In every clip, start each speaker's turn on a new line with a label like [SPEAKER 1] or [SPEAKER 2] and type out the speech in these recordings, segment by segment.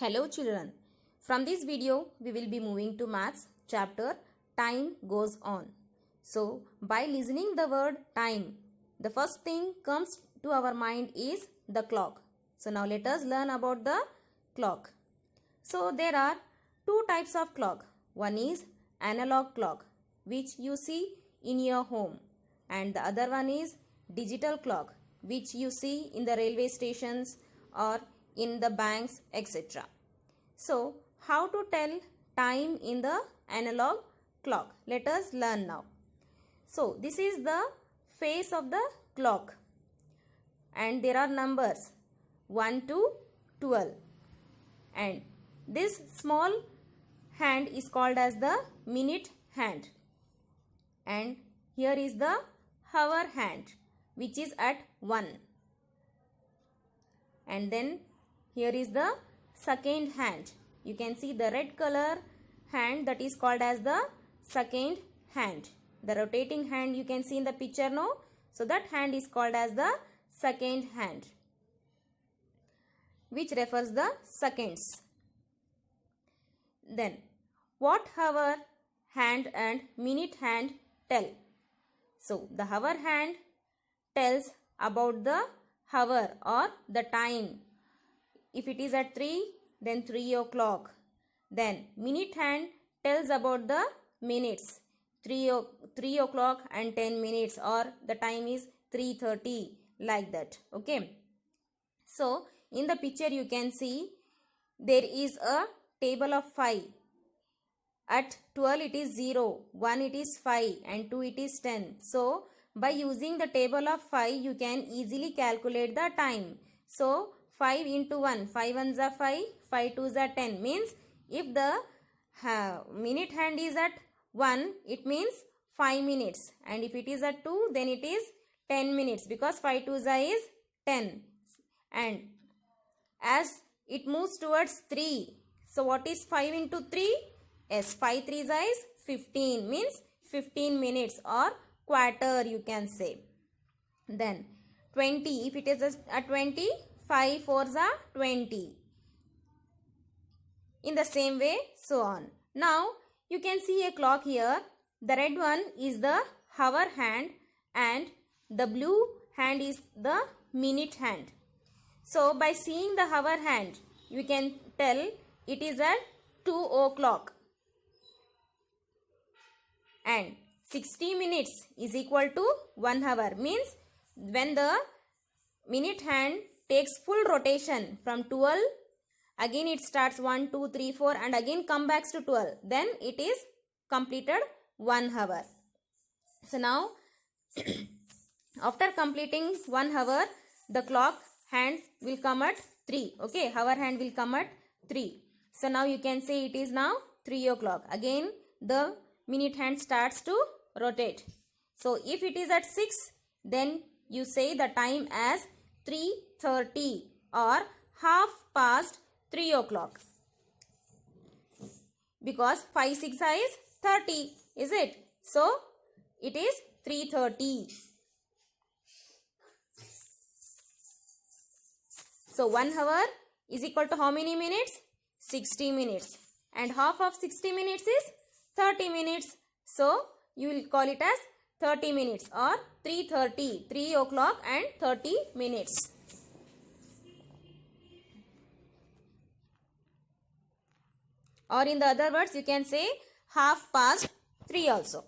[SPEAKER 1] Hello children, from this video we will be moving to maths chapter time goes on. So by listening the word time, the first thing comes to our mind is the clock. So now let us learn about the clock. So there are two types of clock. One is analog clock which you see in your home, and the other one is digital clock which you see in the railway stations or in the banks, etc. So how to tell time in the analog clock? Let us learn now. So this is the face of the clock and there are numbers 1 to 12, and this small hand is called as the minute hand, and here is the hour hand which is at 1, and then here is the second hand. You can see the red color hand, that is called as the second hand. The rotating hand you can see in the picture now. So that hand is called as the second hand, which refers the seconds. Then what hour hand and minute hand tell? So the hour hand tells about the hour or the time. If it is at 3, then 3 o'clock. Then minute hand tells about the minutes, 3 o'clock and 10 minutes, or the time is 3:30, like that. Okay. So in the picture you can see there is a table of 5. At 12 it is 0, 1 it is 5 and 2 it is 10. So by using the table of 5 you can easily calculate the time. So 5 into 1, 5 ones are 5, 5 twos are 10, means if the minute hand is at 1, it means 5 minutes, and if it is at 2, then it is 10 minutes, because 5 twos are is 10. And as it moves towards 3, so what is 5 into 3? Yes, 5 threes are is 15, means 15 minutes or quarter you can say. Then 20, if it is at 20, 5 fours are 20. In the same way, so on. Now you can see a clock here. The red one is the hour hand and the blue hand is the minute hand. So by seeing the hour hand, you can tell it is at 2 o'clock. And 60 minutes is equal to 1 hour, means when the minute hand takes full rotation from 12, again it starts 1, 2, 3, 4 and again come back to 12. Then it is completed 1 hour. So now after completing 1 hour, the clock hands will come at 3. Okay, hour hand will come at 3. So now you can say it is now 3 o'clock. Again the minute hand starts to rotate. So if it is at 6, then you say the time as 3:30 or half past 3 o'clock, because 5 6 is 30, is it? So it is 3:30. So 1 hour is equal to how many minutes? 60 minutes, and half of 60 minutes is 30 minutes. So you will call it as 30 minutes or 3:30, 3 o'clock and 30 minutes. Or in the other words, you can say half past 3 also.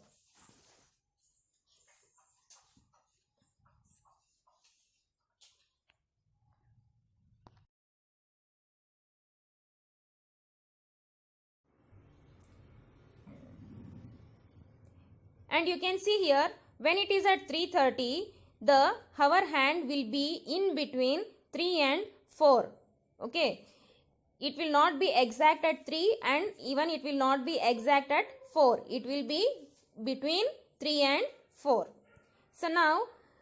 [SPEAKER 1] And you can see here, when it is at 3:30, the hour hand will be in between 3 and 4. Okay. It will not be exact at 3 and even it will not be exact at 4. It will be between 3 and 4. So now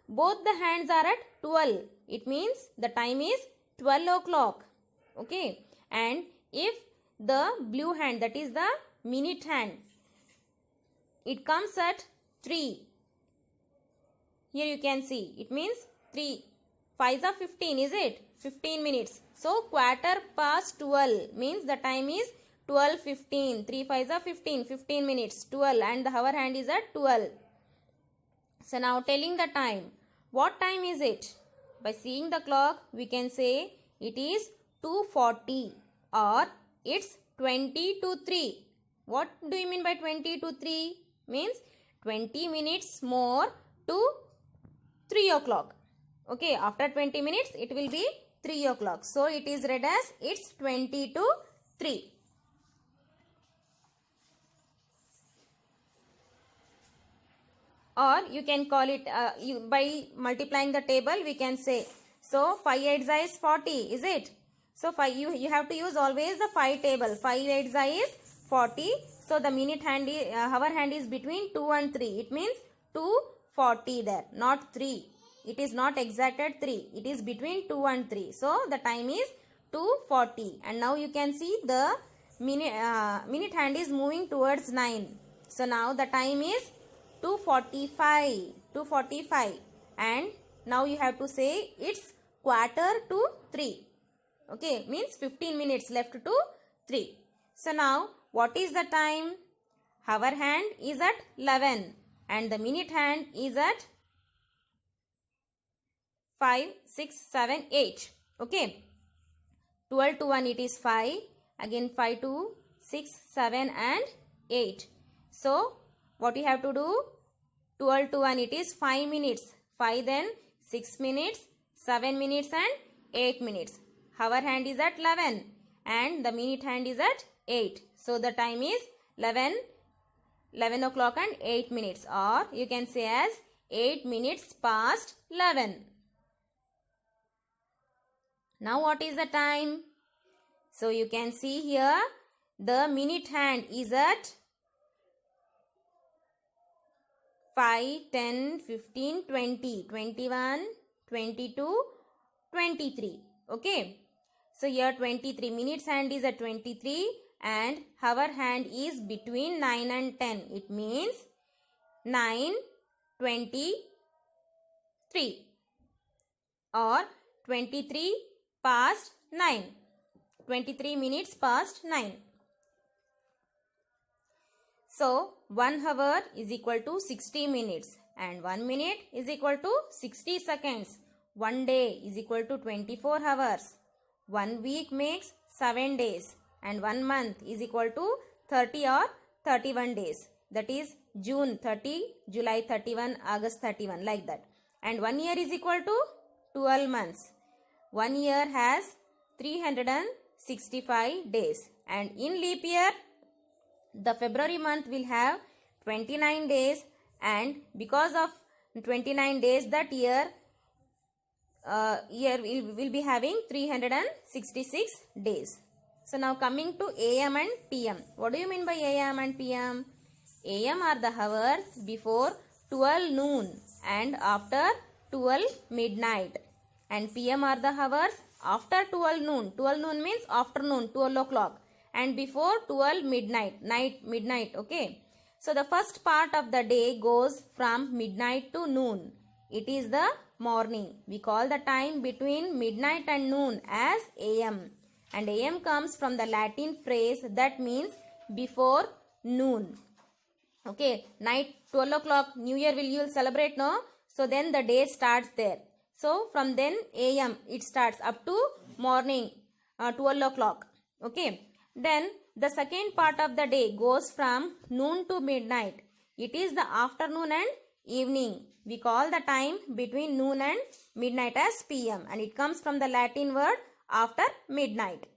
[SPEAKER 1] both the hands are at 12. It means the time is 12 o'clock. Okay. And if the blue hand, that is the minute hand, it comes at 3. Here you can see it means 3 5s are 15, is it? 15 minutes. So quarter past 12 means the time is 12:15. 3 5s are 15. 15 minutes. 12 and the hour hand is at 12. So now telling the time. What time is it? By seeing the clock, we can say it is 2:40 or it's 20 to 3. What do you mean by 20 to 3? Means 20 minutes more to 3 o'clock. Okay, after 20 minutes, it will be 3 o'clock. So it is read as it's 20 to 3. Or you can call it by multiplying the table, we can say. So 5 8s is 40, is it? So you have to use always the 5 table. 5 8s is 40. So the minute hand hour hand is between 2 and 3. It means 2:40 there, not 3. It is not exacted 3. It is between 2 and 3. So the time is 2:40. And now you can see the minute hand is moving towards 9. So now the time is 2:45. 2:45. And now you have to say it's quarter to 3. Okay, means 15 minutes left to 3. So now what is the time? Hour hand is at 11 and the minute hand is at 5, 6, 7, 8. Okay. 12 to 1 it is 5. Again 5 to 6, 7 and 8. So what you have to do? 12 to 1 it is 5 minutes. 5 then 6 minutes, 7 minutes and 8 minutes. Hour hand is at 11 and the minute hand is at 8. So the time is 11 o'clock and 8 minutes, or you can say as 8 minutes past 11. Now what is the time? So you can see here the minute hand is at 5, 10, 15, 20, 21, 22, 23. Okay. So here 23 minutes hand is at 23 and hour hand is between 9 and 10. It means 9:23 or 23 past 9. 23 minutes past 9. So 1 hour is equal to 60 minutes and 1 minute is equal to 60 seconds. 1 day is equal to 24 hours. 1 week makes 7 days and 1 month is equal to 30 or 31 days. That is June 30, July 31, August 31, like that. And 1 year is equal to 12 months. 1 year has 365 days. And in leap year, the February month will have 29 days, and because of 29 days that year will be having 366 days. So now coming to AM and PM. What do you mean by AM and PM? AM are the hours before 12 noon and after 12 midnight. And PM are the hours after 12 noon. 12 noon means afternoon, 12 o'clock. And before 12 midnight, midnight, okay. So the first part of the day goes from midnight to noon. It is the morning. We call the time between midnight and noon as AM. And AM comes from the Latin phrase that means before noon. Okay, night 12 o'clock, New Year you will celebrate, no? So then the day starts there. So from then AM it starts up to morning 12 o'clock. Okay, then the second part of the day goes from noon to midnight. It is the afternoon and evening. We call the time between noon and midnight as PM, and it comes from the Latin word after midnight.